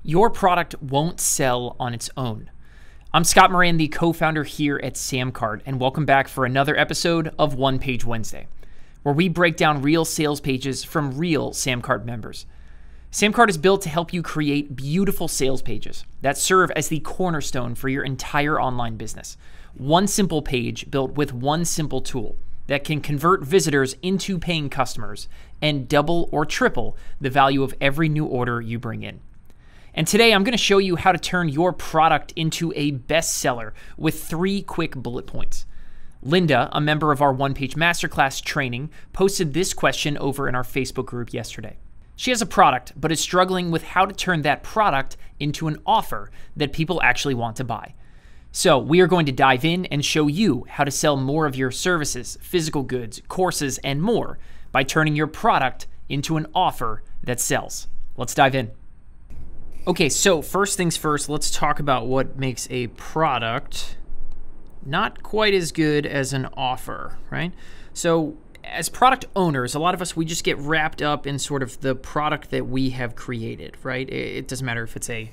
Your product won't sell on its own. I'm Scott Moran, the co-founder here at Samcart, and welcome back for another episode of One Page Wednesday, where we break down real sales pages from real Samcart members. Samcart is built to help you create beautiful sales pages that serve as the cornerstone for your entire online business. One simple page built with one simple tool that can convert visitors into paying customers and double or triple the value of every new order you bring in. And today I'm going to show you how to turn your product into a bestseller with 3 quick bullet points. Linda, a member of our one-page masterclass training, posted this question over in our Facebook group yesterday. She has a product, but is struggling with how to turn that product into an offer that people actually want to buy. So we are going to dive in and show you how to sell more of your services, physical goods, courses, and more by turning your product into an offer that sells. Let's dive in. Okay, so first things first, let's talk about what makes a product not quite as good as an offer, right? So as product owners, a lot of us, we just get wrapped up in sort of the product that we have created, right? It doesn't matter if it's a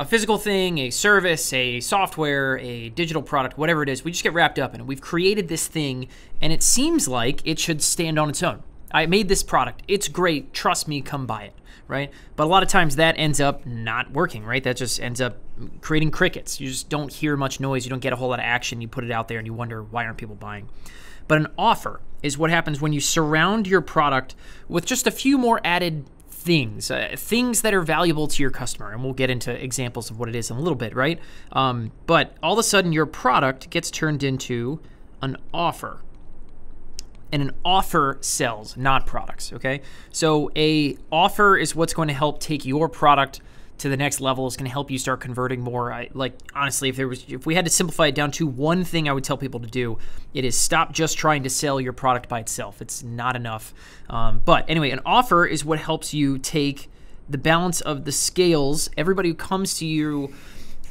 physical thing, a service, a software, a digital product, whatever it is, we just get wrapped up in it. We've created this thing, and it seems like it should stand on its own. I made this product. It's great. Trust me, come buy it, right? But a lot of times that ends up not working, right? That just ends up creating crickets. You just don't hear much noise. You don't get a whole lot of action. You put it out there and you wonder, why aren't people buying? But an offer is what happens when you surround your product with just a few more added things, things that are valuable to your customer. And we'll get into examples of what it is in a little bit, right? But all of a sudden your product gets turned into an offer. And an offer sells, not products, okay? So a offer is what's going to help take your product to the next level. It's going to help you start converting more. Honestly, if we had to simplify it down to one thing I would tell people to do, it is stop just trying to sell your product by itself. It's not enough. But anyway, an offer is what helps you take the balance of the scales. Everybody who comes to you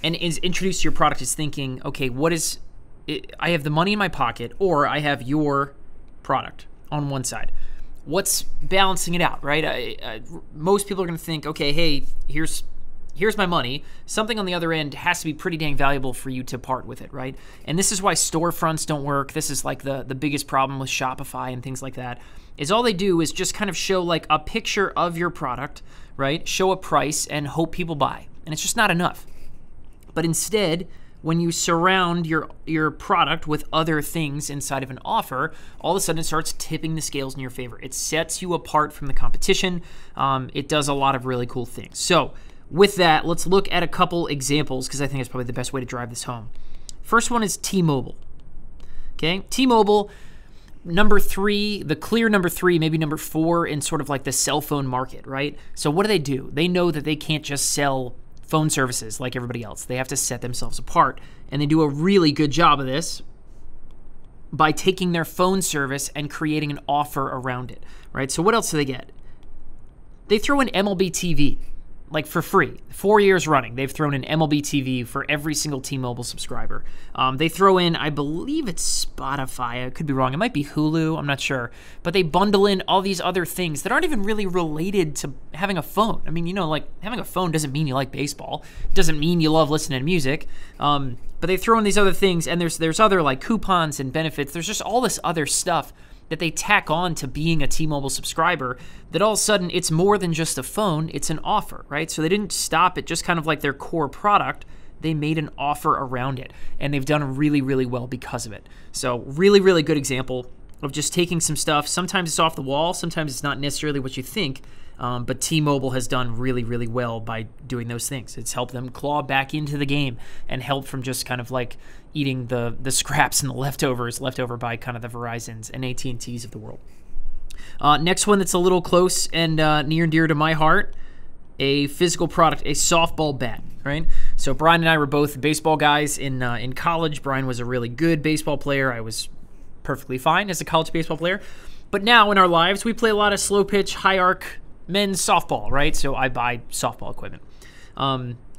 and is introduced to your product is thinking, okay, what is it? I have the money in my pocket, or I have your product on one side. What's balancing it out, right? Most people are going to think, okay, hey, here's my money. Something on the other end has to be pretty dang valuable for you to part with it, right? And this is why storefronts don't work. This is like the biggest problem with Shopify and things like that, is all they do is just kind of show like a picture of your product, right? Show a price and hope people buy. And it's just not enough. But instead, when you surround your product with other things inside of an offer, all of a sudden it starts tipping the scales in your favor. It sets you apart from the competition. It does a lot of really cool things. So with that, let's look at a couple examples because I think it's probably the best way to drive this home. First one is T-Mobile. Okay, T-Mobile, number 3, the clear number 3, maybe number 4 in sort of like the cell phone market, right? So what do? They know that they can't just sell phone services like everybody else. They have to set themselves apart. And they do a really good job of this by taking their phone service and creating an offer around it, right? So what else do they get? They throw in MLB TV, like for free. 4 years running, they've thrown in MLB TV for every single T-Mobile subscriber. They throw in, I believe it's Spotify. I could be wrong. It might be Hulu. I'm not sure. But they bundle in all these other things that aren't even really related to having a phone. I mean, you know, like having a phone doesn't mean you like baseball. It doesn't mean you love listening to music. But they throw in these other things, and there's other like coupons and benefits. There's just all this other stuff that they tack on to being a T-Mobile subscriber, that all of a sudden it's more than just a phone, it's an offer, right? So they didn't stop at just kind of like their core product, they made an offer around it, and they've done really, really well because of it. So really, really good example of just taking some stuff. Sometimes it's off the wall, sometimes it's not necessarily what you think, but T-Mobile has done really, really well by doing those things. It's helped them claw back into the game and help from just kind of like eating the scraps and the leftovers left over by kind of the Verizons and AT&Ts of the world. Next one that's a little close and near and dear to my heart, a physical product, a softball bat, right? So Brian and I were both baseball guys in college. Brian was a really good baseball player. I was perfectly fine as a college baseball player. But now in our lives, we play a lot of slow pitch, high arc men's softball, right? So I buy softball equipment.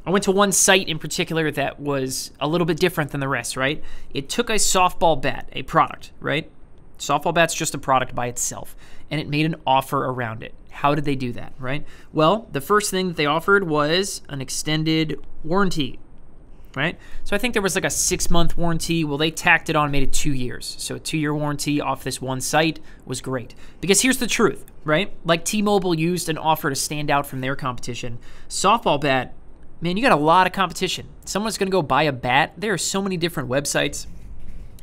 I went to one site in particular that was a little bit different than the rest, right? It took a softball bat, a product, right? Softball bat's just a product by itself, and it made an offer around it. How did they do that, right? Well, the first thing that they offered was an extended warranty, right? So I think there was like a 6-month warranty. Well, they tacked it on and made it 2 years. So a 2-year warranty off this one site was great. Because here's the truth, right? Like T-Mobile used an offer to stand out from their competition. Softball bat, man, you got a lot of competition. Someone's going to go buy a bat. There are so many different websites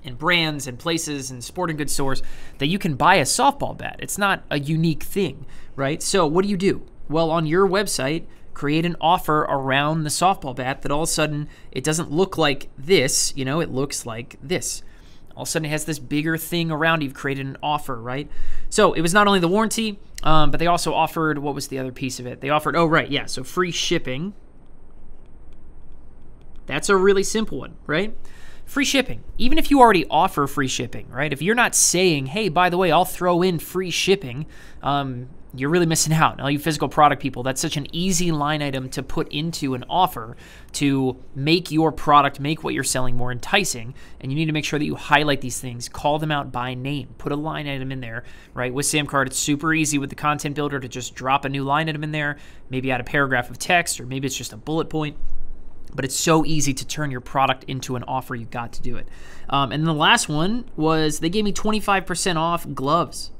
and brands and places and sporting goods stores that you can buy a softball bat. It's not a unique thing, right? So what do? Well, on your website, create an offer around the softball bat that all of a sudden it doesn't look like this, it looks like this. All of a sudden it has this bigger thing around. You've created an offer, right? So it was not only the warranty, but they also offered, what was the other piece of it? They offered, so free shipping. That's a really simple one, right? Free shipping. Even if you already offer free shipping, right? If you're not saying, hey, by the way, I'll throw in free shipping, you're really missing out. All you physical product people, that's such an easy line item to put into an offer to make your product, make what you're selling more enticing. And you need to make sure that you highlight these things, call them out by name, put a line item in there, right? With Samcart, it's super easy with the content builder to just drop a new line item in there, maybe add a paragraph of text, or maybe it's just a bullet point. But it's so easy to turn your product into an offer. You've got to do it. And then the last one was they gave me 25% off gloves,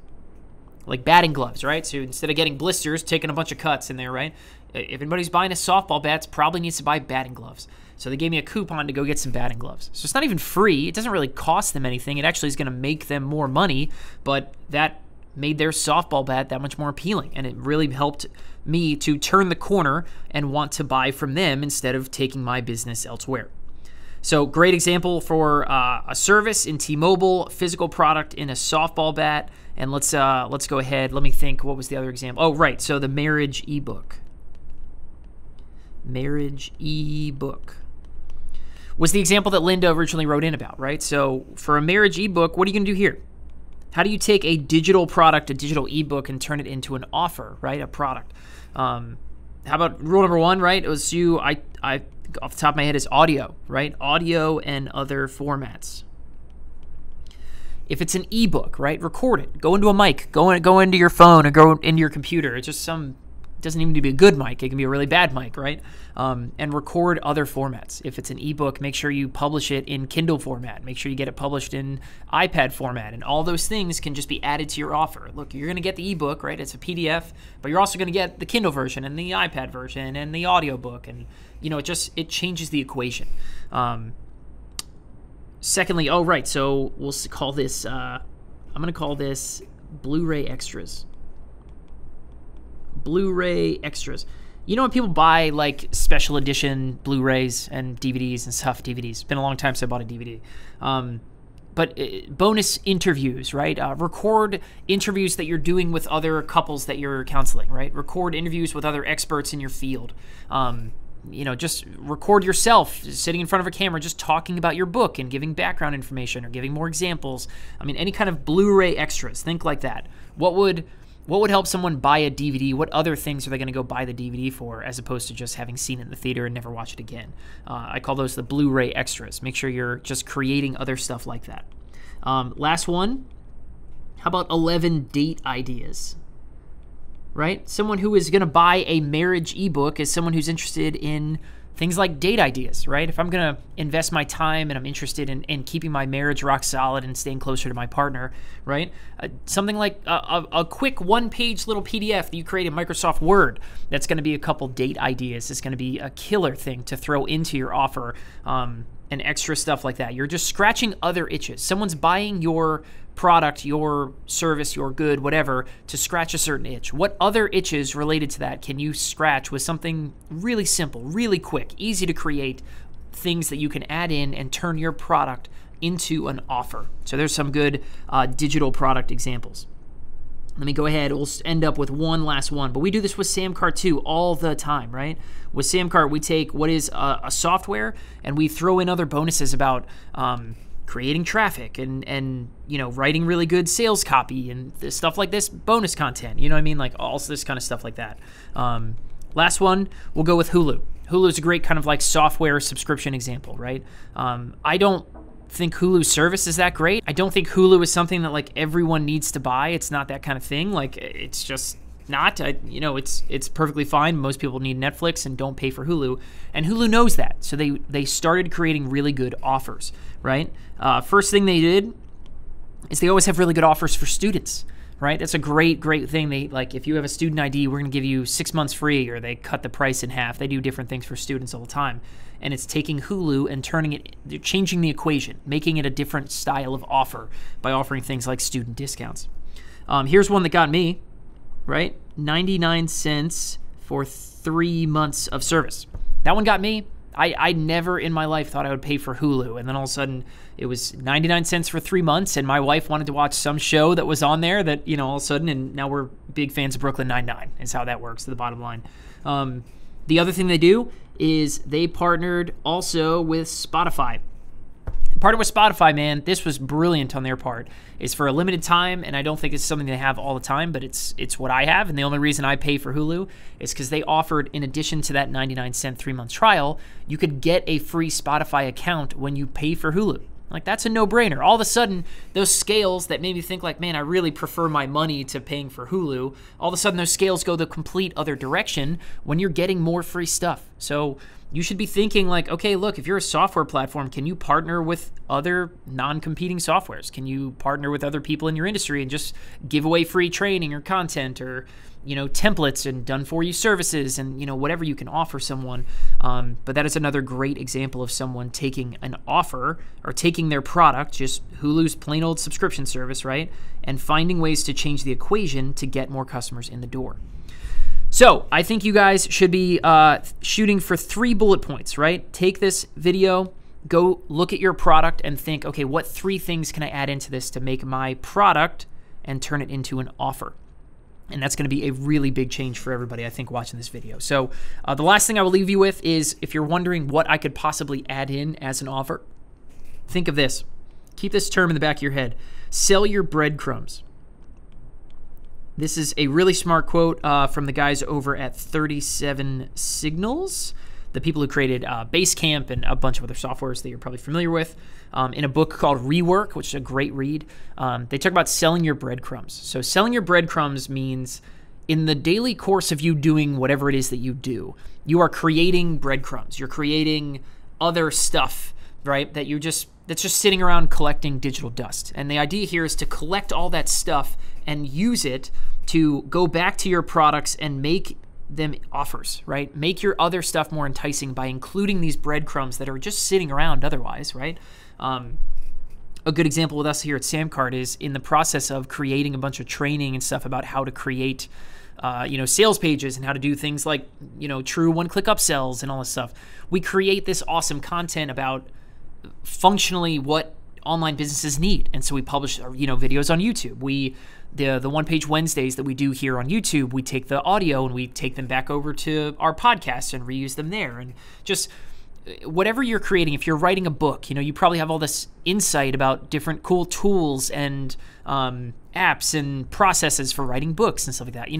like batting gloves, right? So instead of getting blisters, taking a bunch of cuts in there, right? If anybody's buying a softball bat, probably needs to buy batting gloves. So they gave me a coupon to go get some batting gloves. So it's not even free. It doesn't really cost them anything. It actually is going to make them more money, but that made their softball bat that much more appealing. And it really helped me to turn the corner and want to buy from them instead of taking my business elsewhere. So great example for a service in T-Mobile, physical product in a softball bat. And let's go ahead. Let me think. What was the other example? Oh, right. So the marriage ebook. Marriage ebook was the example that Linda originally wrote in about, right? So for a marriage ebook, what are you going to do here? How do you take a digital product, a digital ebook, and turn it into an offer, right? A product. How about rule number 1, right? It was I off the top of my head is audio, right? Audio and other formats. If it's an ebook, right? Record it. Go into a mic. Go into your phone or go into your computer. It's just it doesn't even need to be a good mic. It can be a really bad mic, right? And record other formats. If it's an ebook, make sure you publish it in Kindle format. Make sure you get it published in iPad format. And all those things can just be added to your offer. Look, you're going to get the ebook, right? It's a PDF, but you're also going to get the Kindle version and the iPad version and the audiobook. And, it changes the equation. Secondly, so we'll call this, I'm going to call this Blu-ray extras. Blu-ray extras. When people buy like special edition Blu-rays and DVDs and stuff, DVDs. It's been a long time since I bought a DVD. But bonus interviews, right? Record interviews that you're doing with other couples that you're counseling, right? Record interviews with other experts in your field. Just record yourself sitting in front of a camera, just talking about your book and giving background information or giving more examples. Any kind of Blu-ray extras. Think like that. What would help someone buy a DVD? What other things are they going to go buy the DVD for as opposed to just having seen it in the theater and never watch it again? I call those the Blu-ray extras. Make sure you're just creating other stuff like that. Last one, how about 11 date ideas? Right? Someone who is going to buy a marriage ebook is someone who's interested in things like date ideas, right? If I'm going to invest my time and I'm interested in keeping my marriage rock solid and staying closer to my partner, right? Something like a quick one-page little PDF that you create in Microsoft Word that's going to be a couple date ideas. It's going to be a killer thing to throw into your offer and extra stuff like that. You're just scratching other itches. Someone's buying your product, your service, your good, whatever, to scratch a certain itch. What other itches related to that can you scratch with something really simple, really quick, easy to create, things that you can add in and turn your product into an offer? So there's some good digital product examples. Let me go ahead. We'll end up with one last one. But we do this with Samcart too all the time, right? With Samcart, we take what is a software and we throw in other bonuses about creating traffic and writing really good sales copy and stuff like this, bonus content. You know what I mean? Like all this kind of stuff like that. Last one, we'll go with Hulu. Hulu is a great kind of like software subscription example, right? I don't think Hulu's service is that great. I don't think Hulu is something that like everyone needs to buy. It's not that kind of thing. Like it's just not. It's perfectly fine. Most people need Netflix and don't pay for Hulu, and Hulu knows that. So they started creating really good offers, right? First thing they did is they always have really good offers for students, right? That's a great thing. They like if you have a student ID, we're going to give you 6 months free, or they cut the price in half. They do different things for students all the time. And it's taking Hulu and changing the equation, making it a different style of offer by offering things like student discounts. Here's one that got me, right? 99 cents for 3 months of service. That one got me. I never in my life thought I would pay for Hulu. And then all of a sudden it was 99 cents for 3 months. And my wife wanted to watch some show that was on there that, all of a sudden, and now we're big fans of Brooklyn Nine-Nine is how that works to the bottom line. The other thing they do is they partnered also with Spotify. Partnered with Spotify, man, this was brilliant on their part. It's for a limited time, and I don't think it's something they have all the time, but it's what I have, and the only reason I pay for Hulu is because they offered, in addition to that 99-cent 3-month trial, you could get a free Spotify account when you pay for Hulu. Like, that's a no-brainer. All of a sudden, those scales that made me think like, man, I really prefer my money to paying for Hulu, all of a sudden those scales go the complete other direction when you're getting more free stuff. So you should be thinking like, okay, look, if you're a software platform, can you partner with other non-competing softwares? Can you partner with other people in your industry and just give away free training or content or templates and done-for-you services and, whatever you can offer someone. But that is another great example of someone taking an offer or taking their product, just Hulu's plain old subscription service, right, and finding ways to change the equation to get more customers in the door. So I think you guys should be shooting for 3 bullet points, right? Take this video, go look at your product and think, okay, what 3 things can I add into this to make my product and turn it into an offer? And that's going to be a really big change for everybody, I think, watching this video. So the last thing I will leave you with is if you're wondering what I could possibly add in as an offer, think of this. Keep this term in the back of your head. Sell your breadcrumbs. This is a really smart quote from the guys over at 37 Signals, the people who created Basecamp and a bunch of other softwares that you're probably familiar with, in a book called Rework, which is a great read. They talk about selling your breadcrumbs. So selling your breadcrumbs means in the daily course of you doing whatever it is that you do, you are creating breadcrumbs. You're creating other stuff, right, that's just sitting around collecting digital dust. And the idea here is to collect all that stuff and use it to go back to your products and make them offers, right? Make your other stuff more enticing by including these breadcrumbs that are just sitting around otherwise, right? A good example with us here at Samcart is in the process of creating a bunch of training and stuff about how to create sales pages and how to do things like, true one-click upsells and all this stuff. We create this awesome content about functionally what online businesses need. And so we publish, videos on YouTube. The one-page Wednesdays that we do here on YouTube, we take the audio and we take them back over to our podcast and reuse them there. And just whatever you're creating, if you're writing a book, you probably have all this insight about different cool tools and apps and processes for writing books and stuff like that.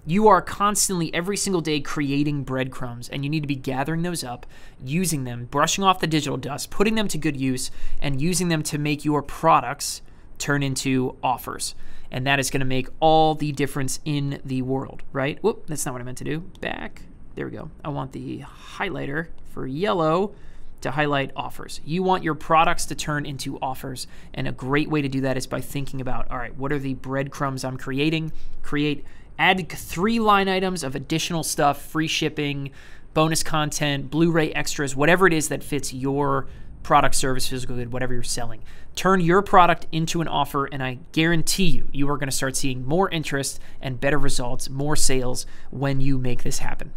You are constantly, every single day, creating breadcrumbs, and you need to be gathering those up, using them, brushing off the digital dust, putting them to good use, and using them to make your products turn into offers. And that is going to make all the difference in the world, right? Whoop, that's not what I meant to do. Back. There we go. I want the highlighter for yellow to highlight offers. You want your products to turn into offers, and a great way to do that is by thinking about, all right, what are the breadcrumbs I'm creating? Add 3 line items of additional stuff, free shipping, bonus content, Blu-ray extras, whatever it is that fits your product, service, physical good, whatever you're selling. Turn your product into an offer, and I guarantee you are going to start seeing more interest and better results, more sales when you make this happen.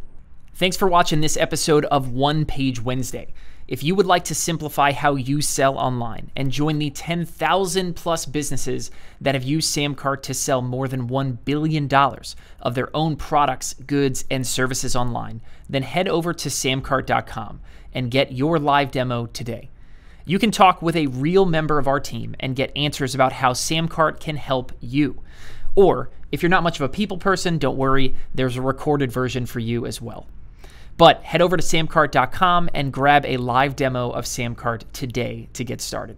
Thanks for watching this episode of One Page Wednesday. If you would like to simplify how you sell online and join the 10,000 plus businesses that have used Samcart to sell more than $1 billion of their own products, goods, and services online, then head over to samcart.com and get your live demo today. You can talk with a real member of our team and get answers about how Samcart can help you. Or if you're not much of a people person, don't worry, there's a recorded version for you as well. But head over to samcart.com and grab a live demo of Samcart today to get started.